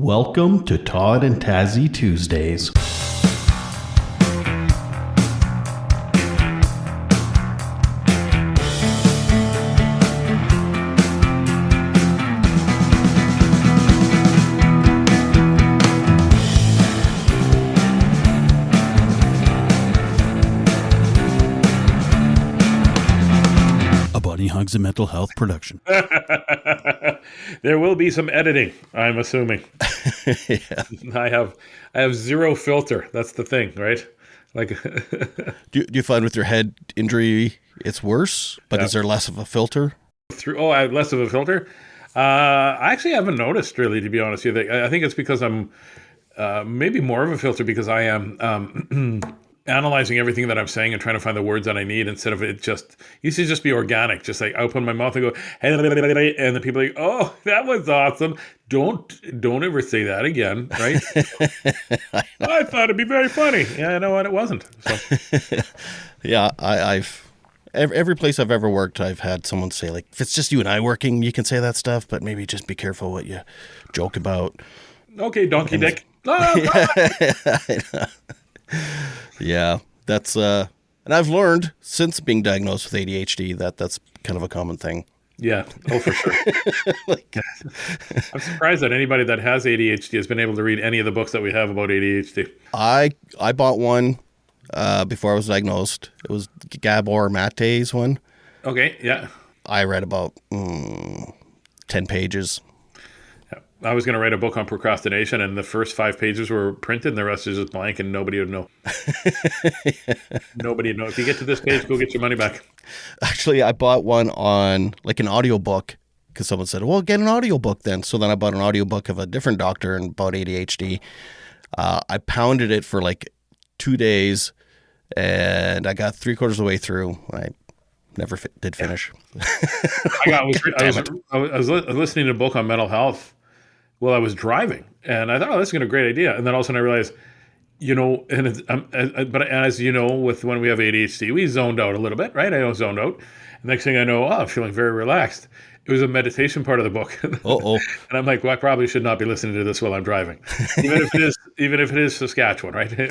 Welcome to Todd and Tazzy Tuesdays. Hugs and Mental Health production. There will be some editing, I'm assuming. Yeah. I have zero filter. That's the thing, right? Like, do you find with your head injury it's worse, but is there less of a filter? I have less of a filter. I actually haven't noticed, really, to be honest with you. I think it's because I'm maybe more of a filter because I am analyzing everything that I'm saying and trying to find the words that I need instead of it used to just be organic. Just like I open my mouth and go, hey, and the people are like, oh, that was awesome. Don't ever say that again, right? I thought it'd be very funny. Yeah, I know what, it wasn't. So. Yeah, I've every place I've ever worked, I've had someone say, like, if it's just you and I working, you can say that stuff, but maybe just be careful what you joke about. Okay, donkey dick. Yeah, that's and I've learned since being diagnosed with ADHD that that's kind of a common thing. Yeah, oh, for sure. I'm surprised that anybody that has ADHD has been able to read any of the books that we have about ADHD. I bought one before I was diagnosed. It was Gabor Mate's one. Okay, yeah. I read about 10 pages. I was going to write a book on procrastination, and the first 5 pages were printed, and the rest is just blank, and nobody would know. Nobody would know. If you get to this page, go get your money back. Actually, I bought one on like an audiobook because someone said, well, get an audiobook then. So then I bought an audiobook of a different doctor about ADHD. I pounded it for like 2 days, and I got 3/4 of the way through. I never did finish. I was listening to a book on mental health. Well, I was driving, and I thought, oh, this is a great idea. And then all of a sudden I realized, but as you know, when we have ADHD, we zoned out a little bit, right? I zoned out. And next thing I know, I'm feeling very relaxed. It was a meditation part of the book. Uh-oh. And I'm like, well, I probably should not be listening to this while I'm driving. Even if it is Saskatchewan, right? Yeah.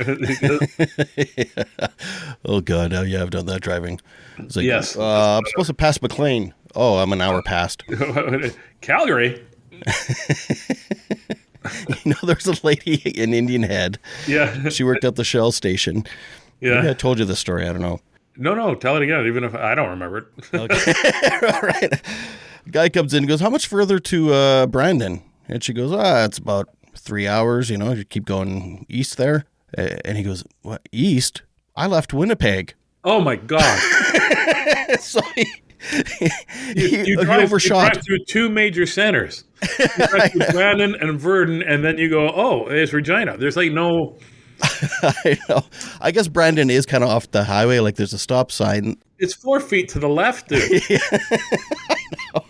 Oh, God. Oh, yeah, I've done that driving. It's like, yes. I'm supposed to pass McLean. Oh, I'm an hour past. Calgary? There's a lady in Indian Head. Yeah. She worked at the Shell station. Yeah. Maybe I told you this story. I don't know. No, tell it again, even if I don't remember it. Okay. All right. Guy comes in and goes, how much further to Brandon? And she goes, it's about 3 hours. You keep going east there. And he goes, what, east? I left Winnipeg. Oh, my God. So you drive through 2 major centers. You drive through Brandon and Verdun, and then you go, oh, it's Regina. There's like no... I know. I guess Brandon is kind of off the highway. Like there's a stop sign. It's 4 feet to the left, dude. Yeah. I know.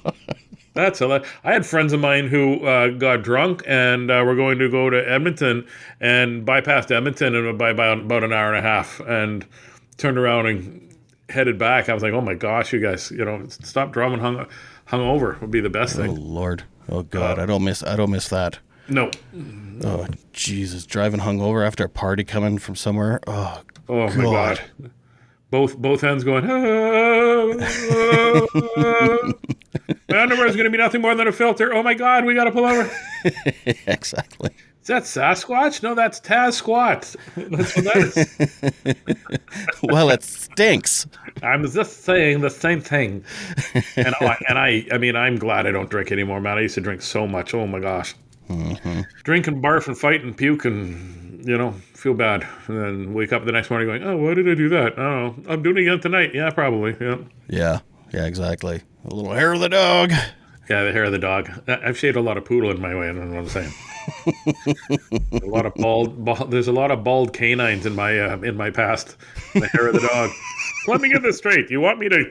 That's a lot. I had friends of mine who got drunk and were going to go to Edmonton and bypassed Edmonton by about an hour and a half and turned around and headed back. I was like, oh my gosh, you guys, stop driving hungover would be the best thing. Oh Lord. Oh God. I don't miss that. No. Oh Jesus. Driving hungover after a party coming from somewhere. Oh my God. Both ends going, my underwear is going to be nothing more than a filter. Oh my God, we got to pull over. Exactly. Is that Sasquatch? No, that's Tazz Squat. That's what that is. Well, it stinks. I'm just saying the same thing. And I'm glad I don't drink anymore, man. I used to drink so much. Oh my gosh. Mm-hmm. Drink and barf and fight and puke and, feel bad. And then wake up the next morning going, oh, why did I do that? I don't know. I'm doing it again tonight. Yeah, probably. Yeah. Yeah, exactly. A little hair of the dog. Yeah, the hair of the dog. I've shaved a lot of poodle in my way, I don't know what I'm saying. A lot of bald. There's a lot of bald canines in my past. The hair of the dog. Let me get this straight. You want me to?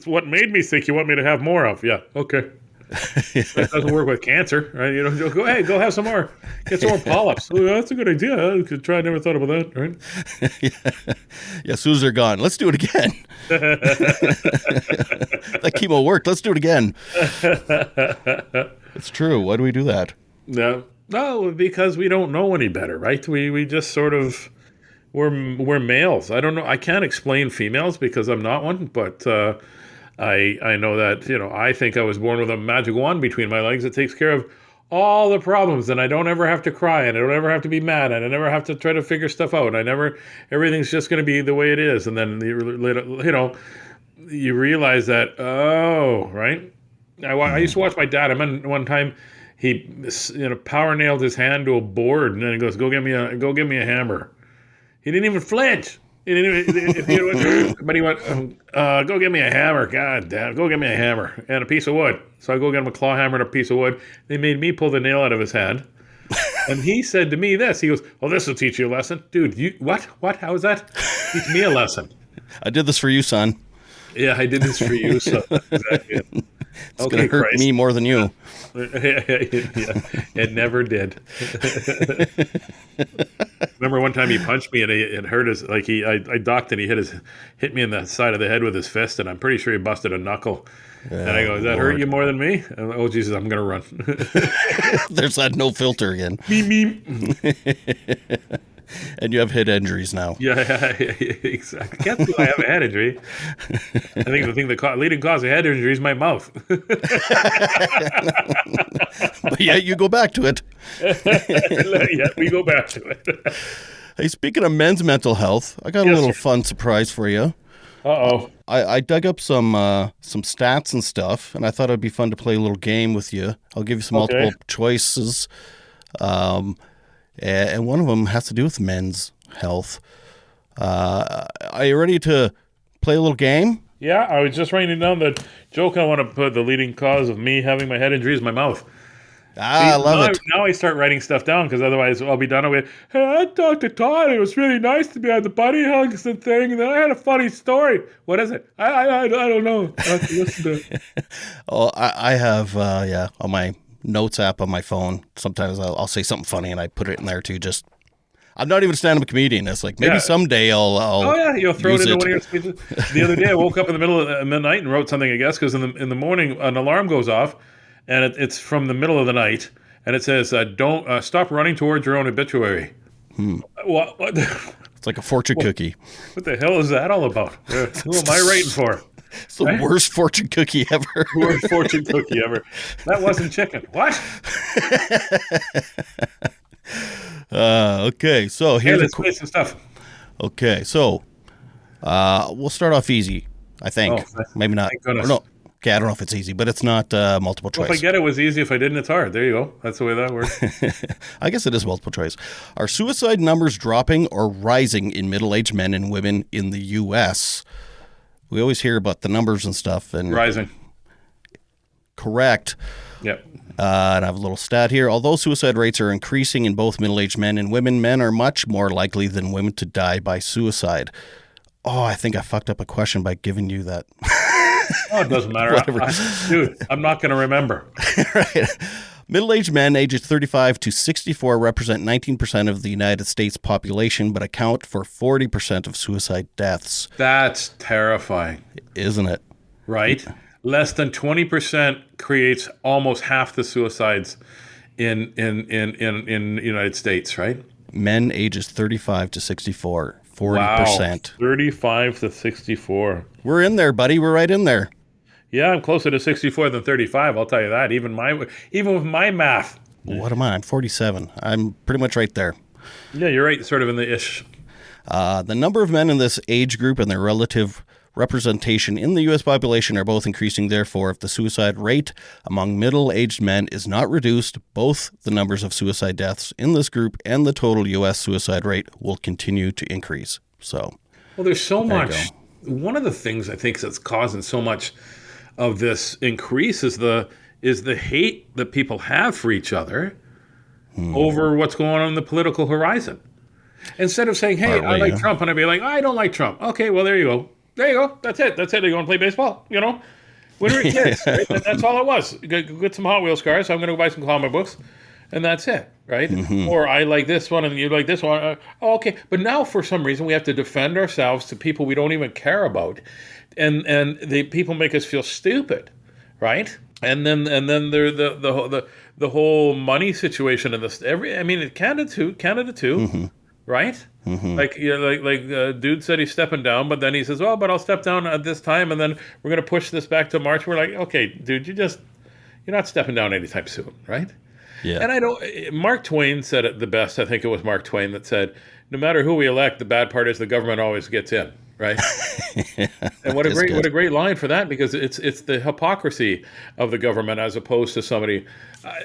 What made me sick? You want me to have more of? Yeah. Okay. That doesn't work with cancer, right? Go have some more. Get some more polyps. Oh, that's a good idea. I could try. I never thought about that, right? Yeah, as soon as they're gone, let's do it again. That chemo worked. Let's do it again. It's true. Why do we do that? Yeah. No, because we don't know any better, right? We just sort of we're males. I don't know. I can't explain females because I'm not one, but I know that I think I was born with a magic wand between my legs that takes care of all the problems, and I don't ever have to cry, and I don't ever have to be mad, and I never have to try to figure stuff out. Everything's just going to be the way it is, and then you realize that right. I used to watch my dad. I remember one time he power nailed his hand to a board, and then he goes, go get me a hammer." He didn't even flinch. He didn't even, but he went, "Go get me a hammer, God damn, go get me a hammer and a piece of wood." So I go get him a claw hammer and a piece of wood. They made me pull the nail out of his hand, and he said to me this. He goes, "Well, this will teach you a lesson, dude. You what? How is that? Teach me a lesson." I did this for you, son. Yeah, I did this for you, son. Exactly. It's going to hurt me more than you. Yeah, it never did. Remember one time he punched me and it hurt his I ducked and he hit me in the side of the head with his fist, and I'm pretty sure he busted a knuckle. And I go, "Does that hurt you more than me?" And oh Jesus, I'm gonna run. There's that no filter again. Meep. And you have head injuries now. Yeah, exactly. Can't believe I have a head injury. I think the leading cause of head injury is my mouth. But yeah, you go back to it. Yeah, we go back to it. Hey, speaking of men's mental health, I got a little fun surprise for you. Uh-oh. I dug up some stats and stuff, and I thought it'd be fun to play a little game with you. I'll give you some multiple choices. And one of them has to do with men's health. Are you ready to play a little game? Yeah, I was just writing down the joke I want to put. The leading cause of me having my head injury is my mouth. I love it. Now I start writing stuff down because otherwise I'll be done with, "Hey, I talked to Todd. It was really nice to be on the buddy hugs and thing. And then I had a funny story." What is it? I don't know. I have to listen to it. Oh, I have, on my notes app on my phone. Sometimes I'll say something funny and I put it in there too. I'm not even a stand-up comedian. It's like maybe someday I'll you'll throw it into it. one of your speeches. The other day I woke up in the middle of midnight and wrote something, I guess, because in the morning an alarm goes off, and it's from the middle of the night, and it says, "Don't stop running towards your own obituary." What? It's like a fortune cookie. What the hell is that all about? Who am I writing for? It's the worst fortune cookie ever. Worst fortune cookie ever. That wasn't chicken. What? Okay, so here's let's play some stuff. Okay, so we'll start off easy, I think. Maybe not. Or no. Okay, I don't know if it's easy, but it's not multiple choice. Well, if I get it was easy. If I didn't, it's hard. There you go. That's the way that works. I guess it is multiple choice. Are suicide numbers dropping or rising in middle-aged men and women in the U.S.? We always hear about the numbers and stuff. And rising. Correct. Yep. And I have a little stat here. Although suicide rates are increasing in both middle-aged men and women, men are much more likely than women to die by suicide. Oh, I think I fucked up a question by giving you that. Oh, it doesn't matter. Dude, I'm not going to remember. Right. Middle-aged men ages 35 to 64 represent 19% of the United States population, but account for 40% of suicide deaths. That's terrifying. Isn't it? Right? Less than 20% creates almost half the suicides in the United States, right? Men ages 35 to 64, 40%. Wow, 35 to 64. We're in there, buddy. We're right in there. Yeah, I'm closer to 64 than 35. I'll tell you that. Even with my math. What am I? I'm 47. I'm pretty much right there. Yeah, you're right. Sort of in the ish. The number of men in this age group and their relative representation in the U.S. population are both increasing. Therefore, if the suicide rate among middle-aged men is not reduced, both the numbers of suicide deaths in this group and the total U.S. suicide rate will continue to increase. So, well, there's so much. One of the things I think that's causing so much of this increase is the hate that people have for each other over what's going on in the political horizon. Instead of saying, "Hey, I like Trump," and I'd be like, "I don't like Trump." Okay, well, there you go. There you go. That's it. They go and play baseball, When we were kids, right? That's all it was. Get some Hot Wheels cars, so I'm going to go buy some comic books, and that's it, right? Mm-hmm. Or I like this one, and you like this one. Okay. But now, for some reason, we have to defend ourselves to people we don't even care about, and the people make us feel stupid, right? there the whole money situation in this. Canada too, right? Like dude said he's stepping down, but then he says, "Well, but I'll step down at this time, and then we're going to push this back to March." We're like, "Okay, dude, you're not stepping down anytime soon, right?" Yeah. And I don't. Mark Twain said it the best. I think it was Mark Twain that said, "No matter who we elect, the bad part is the government always gets in." Right. And what a great line for that, because it's the hypocrisy of the government as opposed to somebody.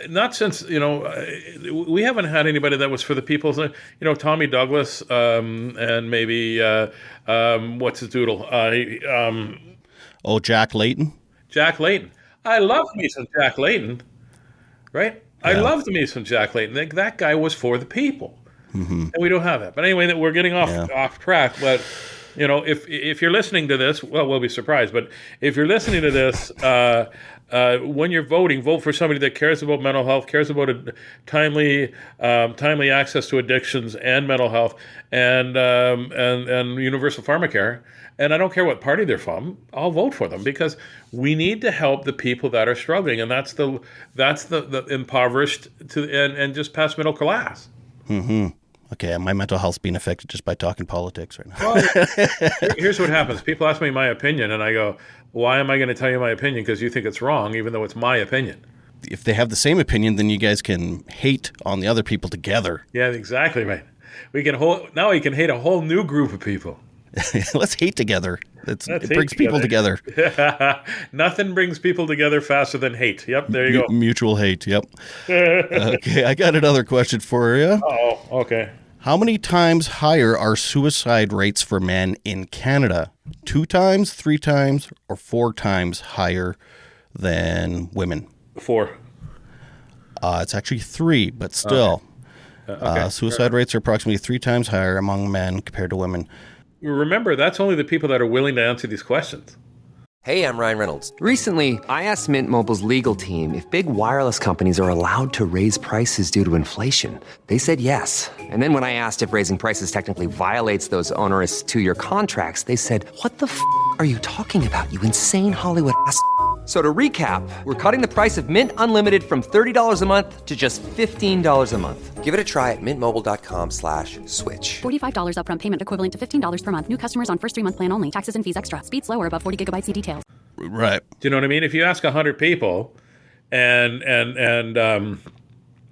Not since we haven't had anybody that was for the people. Tommy Douglas, and maybe what's his doodle? Jack Layton. Jack Layton. I loved me some Jack Layton. Right. Yeah. I loved me some Jack Layton. That guy was for the people, and we don't have that. But anyway, we're getting off track. But if you're listening to this, well, we'll be surprised. But if you're listening to this, when you're voting, vote for somebody that cares about mental health, cares about timely access to addictions and mental health, and universal pharmacare. And I don't care what party they're from, I'll vote for them, because we need to help the people that are struggling, and that's the impoverished and just past middle class. Mm-hmm. Okay, my mental health's being affected just by talking politics right now. Well, here's what happens. People ask me my opinion, and I go, why am I going to tell you my opinion? Because you think it's wrong, even though it's my opinion. If they have the same opinion, then you guys can hate on the other people together. Yeah, exactly right. Now we can hate a whole new group of people. Let's hate together. It brings people together. Nothing brings people together faster than hate. Yep, there you go. Mutual hate, yep. Okay, I got another question for you. Oh, okay. How many times higher are suicide rates for men in Canada? 2 times, 3 times, or 4 times higher than women? 4. It's actually 3, but still. Okay. Suicide rates are approximately 3 times higher among men compared to women. Remember, that's only the people that are willing to answer these questions. Hey, I'm Ryan Reynolds. Recently, I asked Mint Mobile's legal team if big wireless companies are allowed to raise prices due to inflation. They said yes. And then when I asked if raising prices technically violates those onerous 2-year contracts, they said, "What the f*** are you talking about, you insane Hollywood ass?" So to recap, we're cutting the price of Mint Unlimited from $30 a month to just $15 a month. Give it a try at mintmobile.com/switch. $45 upfront payment equivalent to $15 per month. New customers on first 3-month plan only. Taxes and fees extra. Speed slower above 40 gigabytes. See details. Right. Do you know what I mean? If you ask 100 people and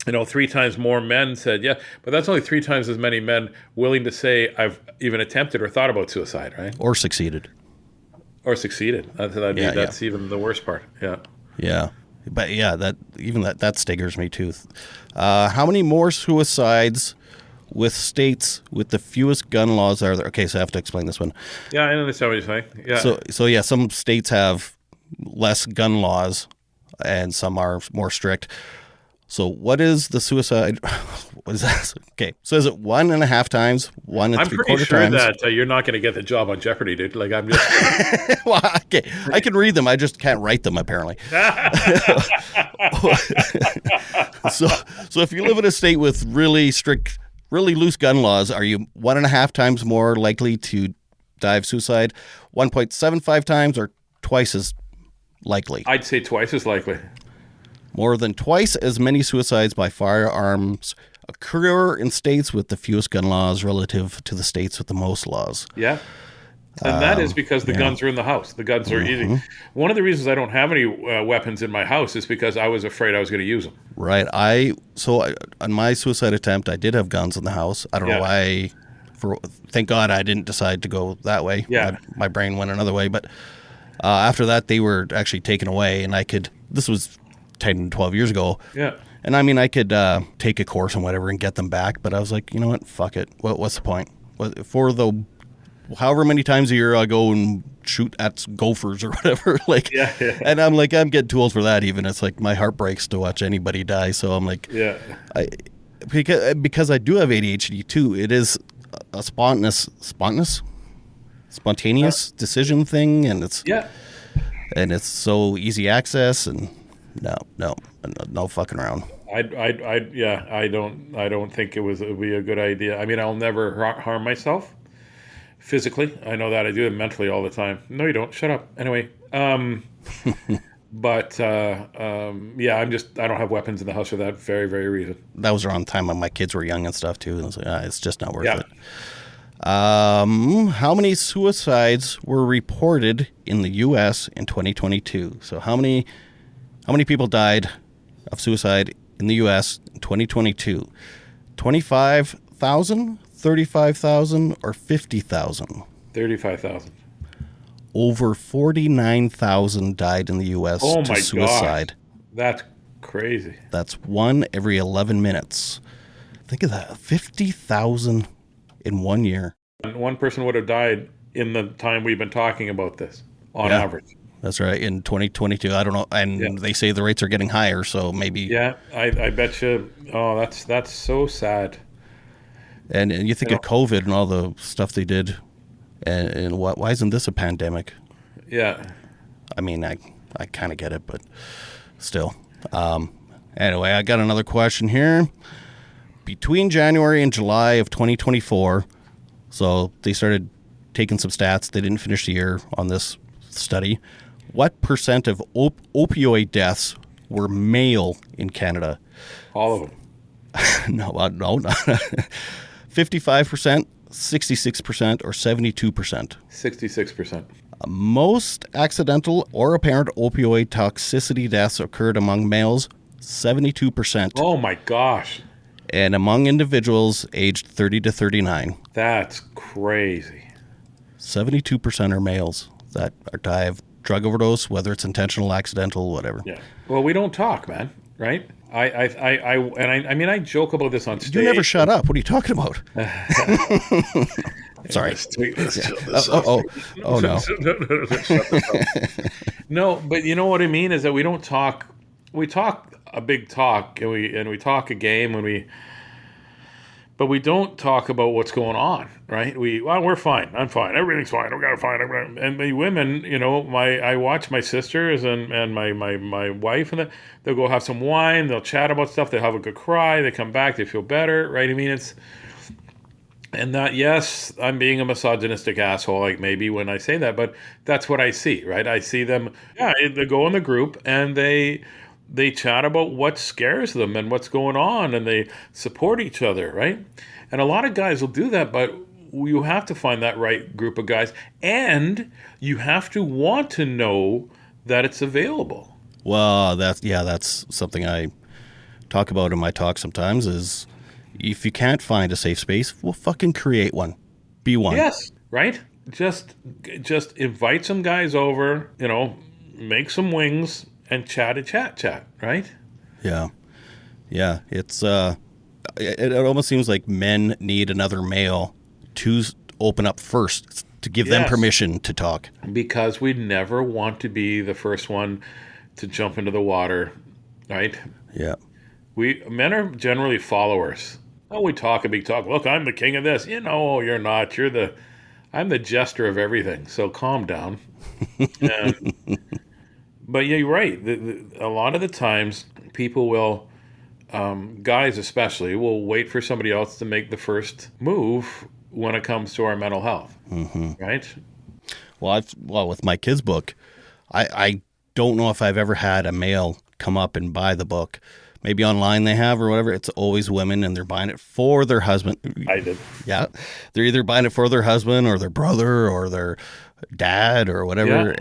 3 times more men said, yeah, but that's only 3 times as many men willing to say I've even attempted or thought about suicide, right? Or succeeded. Or succeeded. That's even the worst part. Yeah. Yeah. But yeah, that staggers me too. How many more suicides with states with the fewest gun laws are there? Okay, so I have to explain this one. Yeah, I understand what you're saying. Yeah. So yeah, some states have less gun laws and some are more strict. So what is the suicide? What is that? Okay, so is it 1.5 times, 1 and 3/4 times? I'm pretty sure that you're not going to get the job on Jeopardy, dude. Like I'm just. Well, okay, I can read them. I just can't write them apparently. So if you live in a state with really strict, really loose gun laws, are you 1.5 times more likely to die of suicide, 1.75 times, or twice as likely? I'd say twice as likely. More than twice as many suicides by firearms occur in states with the fewest gun laws relative to the states with the most laws. Yeah. And that is because the guns are in the house. The guns are easy. One of the reasons I don't have any weapons in my house is because I was afraid I was going to use them. Right. On my suicide attempt, I did have guns in the house. I don't know why. Thank God I didn't decide to go that way. Yeah. My brain went another way. But after that, they were actually taken away, and this was 10, 12 years ago. Yeah. And I mean, I could take a course and whatever and get them back, but I was like, you know what? Fuck it. What's the point? For the however many times a year I go and shoot at gophers or whatever, and I'm like, I'm getting too old for that even. It's like my heart breaks to watch anybody die. So I'm like, because I do have ADHD too, it is a spontaneous decision thing, and it's so easy access, and no fucking around. I don't think it would be a good idea. I mean, I'll never harm myself physically. I know that. I do it mentally all the time. No, you don't. Shut up. Anyway, But yeah, I don't have weapons in the house for that very, very reason. That was around the time when my kids were young and stuff too. And I was like, it's just not worth Yeah. it. How many suicides were reported in the U.S. in 2022? So how many people died of suicide in the U.S. in 2022? 25,000, 35,000, or 50,000? 35,000. Over 49,000 died in the U.S. Oh to my suicide. God. That's crazy. That's one every 11 minutes. Think of that. 50,000 in 1 year. And one person would have died in the time we've been talking about this on average. That's right. In 2022, I don't know. And they say the rates are getting higher, so maybe. Yeah, I bet you. Oh, that's so sad. And you think of COVID and all the stuff they did. And why isn't this a pandemic? Yeah. I mean, I kind of get it, but still. Anyway, I got another question here. Between January and July of 2024, so they started taking some stats. They didn't finish the year on this study. What percent of opioid deaths were male in Canada? All of them. No, not 55%, 66%, or 72%. 66%. Most accidental or apparent opioid toxicity deaths occurred among males, 72%. Oh my gosh. And among individuals aged 30 to 39. That's crazy. 72% are males that die of drug overdose, whether it's intentional, accidental, whatever. Yeah. Well, we don't talk, man. Right? I mean, I joke about this on stage. You never shut up. What are you talking about? Sorry. Oh no. No, but you know what I mean is that we don't talk. We talk a big talk, and we talk a game but we don't talk about what's going on, right? We're fine. I'm fine. Everything's fine. We got to fine. And the women, I watch my sisters and my wife, and they'll go have some wine. They'll chat about stuff. They have a good cry. They come back. They feel better, right? I mean, and that, yes, I'm being a misogynistic asshole, like maybe when I say that, but that's what I see, right? I see them, they go in the group and they chat about what scares them and what's going on, and they support each other, right? And a lot of guys will do that, but you have to find that right group of guys, and you have to want to know that it's available. Well, that's something I talk about in my talk sometimes is if you can't find a safe space, well, fucking create one. Be one. Yes, right? Just invite some guys over, make some wings, and chat, right? Yeah. It's it almost seems like men need another male to open up first to give them permission to talk. Because we never want to be the first one to jump into the water, right? Yeah. Men are generally followers. Oh, we talk a big talk. Look, I'm the king of this. You're not. I'm the jester of everything. So calm down. But yeah, you're right. A lot of the times, people will, guys especially, will wait for somebody else to make the first move when it comes to our mental health, right? Well, with my kids' book, I don't know if I've ever had a male come up and buy the book. Maybe online they have or whatever. It's always women, and they're buying it for their husband. I did. Yeah, they're either buying it for their husband or their brother or their dad or whatever,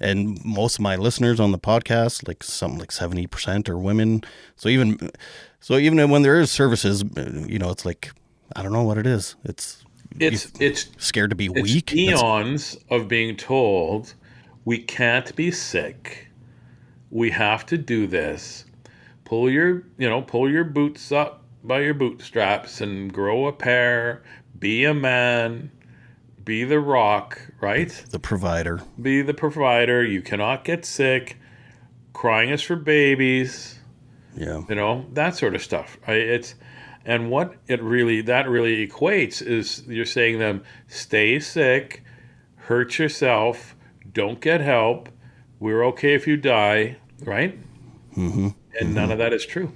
and most of my listeners on the podcast, like something like 70% are women. So even when there is services, it's like, I don't know what it is. It's scared to be weak. Eons of being told we can't be sick. We have to do this. Pull your boots up by your bootstraps and grow a pair. Be a man. Be the rock, right? The provider. Be the provider. You cannot get sick. Crying is for babies. Yeah. That sort of stuff. And what that really equates is you're saying them, stay sick, hurt yourself, don't get help. We're okay if you die, right? Mm-hmm. And none of that is true.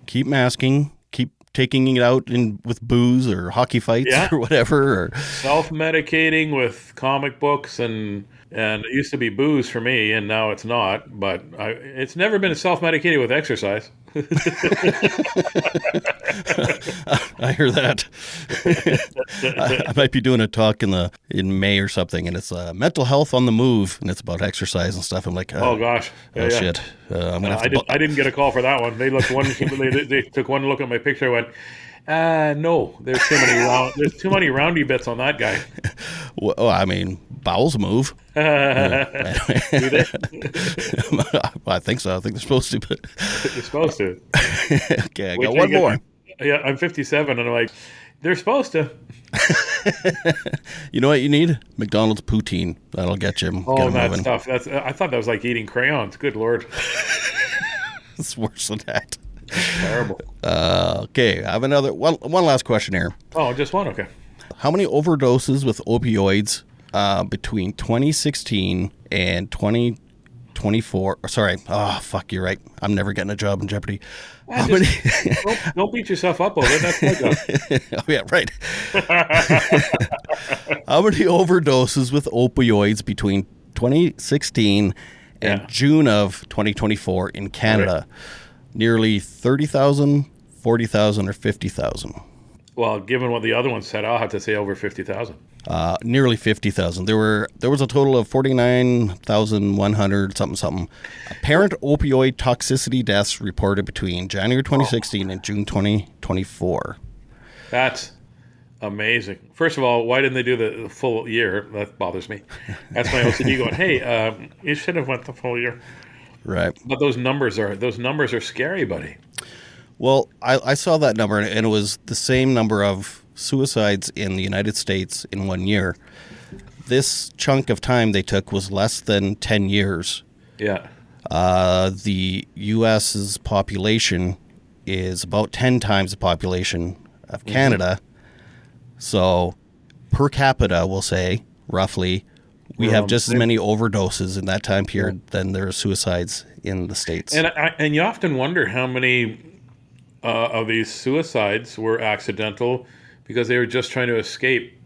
Keep masking. Keep taking it out with booze or hockey fights or whatever. Or self-medicating with comic books and it used to be booze for me, and now it's not. But it's never been self-medicated with exercise. I hear that. I might be doing a talk in May or something, and it's mental health on the move, and it's about exercise and stuff. I'm like, oh gosh, shit. I'm gonna have to. I didn't get a call for that one. They looked they took one look at my picture and went, no, there's too many roundy bits on that guy. Well, I mean, bowels move. Do they? I think so. I think they're supposed to. But you're supposed to. Okay, I got one more. Yeah, I'm 57, and I'm like, they're supposed to. You know what you need? McDonald's poutine. That'll get you. Oh, that stuff. I thought that was like eating crayons. Good Lord. It's worse than that. Terrible. Okay, I have another one last question here. Oh, just one? Okay. How many overdoses with opioids between 2016 and 2024? Sorry. Oh, fuck, you're right. I'm never getting a job in Jeopardy. Don't beat yourself up over it. That's my job. Oh, yeah, right. How many overdoses with opioids between 2016 and June of 2024 in Canada? Right. Nearly 30,000, 40,000, or 50,000? Well, given what the other one said, I'll have to say over 50,000. Nearly 50,000. There was a total of 49,100 something. Apparent opioid toxicity deaths reported between January 2016 and June 2024. That's amazing. First of all, why didn't they do the full year? That bothers me. That's my OCD going, hey, you should have went the full year. Right. But those numbers are scary, buddy. Well, I saw that number, and it was the same number of suicides in the United States in 1 year. This chunk of time they took was less than 10 years. Yeah. The U.S.'s population is about 10 times the population of Canada. So per capita, we'll say, roughly, we have just as many overdoses in that time period than there are suicides in the States. And you often wonder how many of these suicides were accidental because they were just trying to escape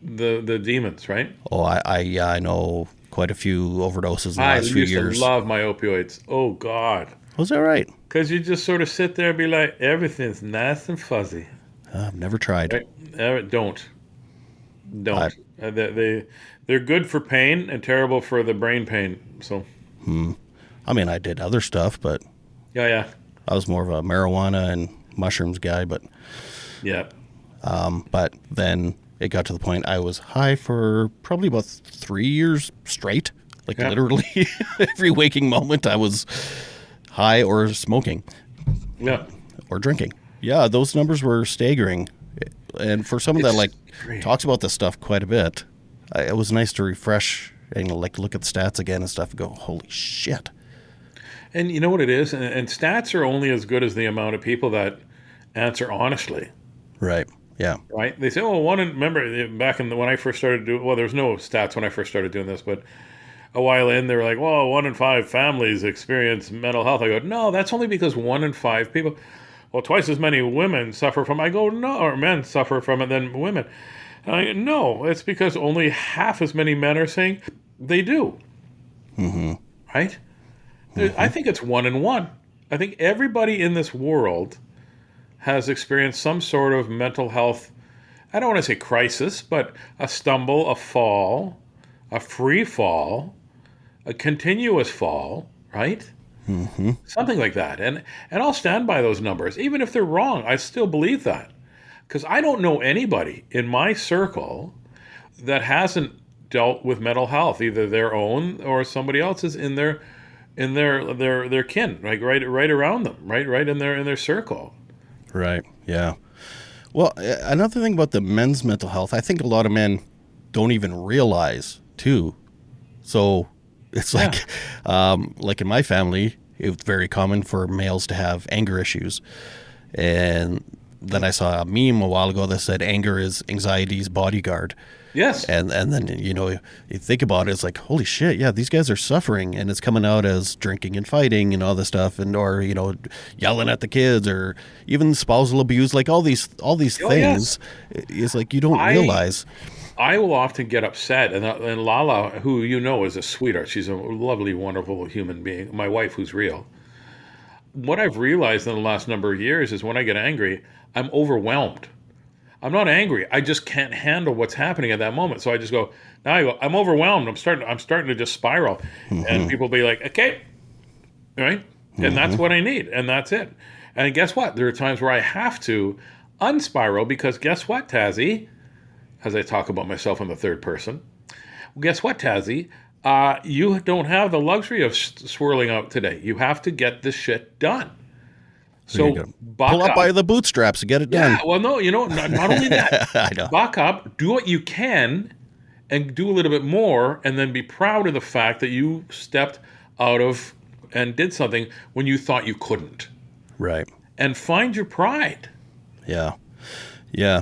the demons, right? Oh, I know quite a few overdoses in the last few years. I used to love my opioids. Oh, God. Was that right? Because you just sort of sit there and be like, everything's nice and fuzzy. I've never tried. Right? Don't. They're good for pain and terrible for the brain pain. So. I mean, I did other stuff, but yeah, I was more of a marijuana and mushrooms guy. But yeah, but then it got to the point I was high for probably about 3 years straight. Like literally every waking moment, I was high or smoking, or drinking. Yeah, those numbers were staggering. And for someone that like talks about this stuff quite a bit, it was nice to refresh and like look at the stats again and stuff and go, holy shit. And you know what it is? And stats are only as good as the amount of people that answer honestly. Right. Yeah. Right. They say, remember back in when I first started doing, well, there was no stats when I first started doing this, but a while in, they were like, well, 1 in 5 families experience mental health. I go, no, that's only because 1 in 5 people, well, twice as many women suffer from it. I go, no, or men suffer from it than women. And I go, no, it's because only half as many men are saying they do. Mm-hmm. Right? Mm-hmm. I think it's 1 in 1. I think everybody in this world has experienced some sort of mental health, I don't want to say crisis, but a stumble, a fall, a free fall, a continuous fall, right? Mm-hmm. Something like that. And I'll stand by those numbers. Even if they're wrong, I still believe that. Because I don't know anybody in my circle that hasn't dealt with mental health, either their own or somebody else's in their kin, like right around them, right in their circle. Right. Yeah. Well, another thing about the men's mental health, I think a lot of men don't even realize too. So it's like in my family, it was very common for males to have anger issues. And then I saw a meme a while ago that said anger is anxiety's bodyguard. Yes. And then, you know, you think about it, it's like, holy shit, yeah, these guys are suffering, and it's coming out as drinking and fighting and all this stuff, and or, you know, yelling at the kids, or even spousal abuse, like all these things. Yes. It's like you don't realize. I will often get upset, and Lala, who you know is a sweetheart, she's a lovely, wonderful human being, my wife who's real. What I've realized in the last number of years is when I get angry, I'm overwhelmed. I'm not angry. I just can't handle what's happening at that moment. So I just go, now I go, I'm overwhelmed. I'm starting to just spiral. And people be like, okay, right? And that's what I need. And that's it. And guess what? There are times where I have to unspiral because guess what, Tazzy? As I talk about myself in the third person. Well, guess what, Tazzy? You don't have the luxury of swirling out today. You have to get this shit done. So pull up by the bootstraps and get it done. Yeah, well, no, you know, not only that. I know. Buck up, do what you can, and do a little bit more, and then be proud of the fact that you stepped out of and did something when you thought you couldn't. Right. And find your pride. Yeah. Yeah.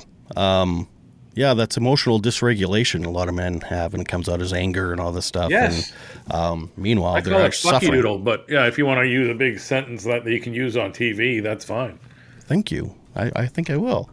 Yeah, that's emotional dysregulation a lot of men have, and it comes out as anger and all this stuff. Yes. And meanwhile, I they're call it actually fucky suffering. doodle, but yeah, if you want to use a big sentence that you can use on TV, that's fine. Thank you. I think I will.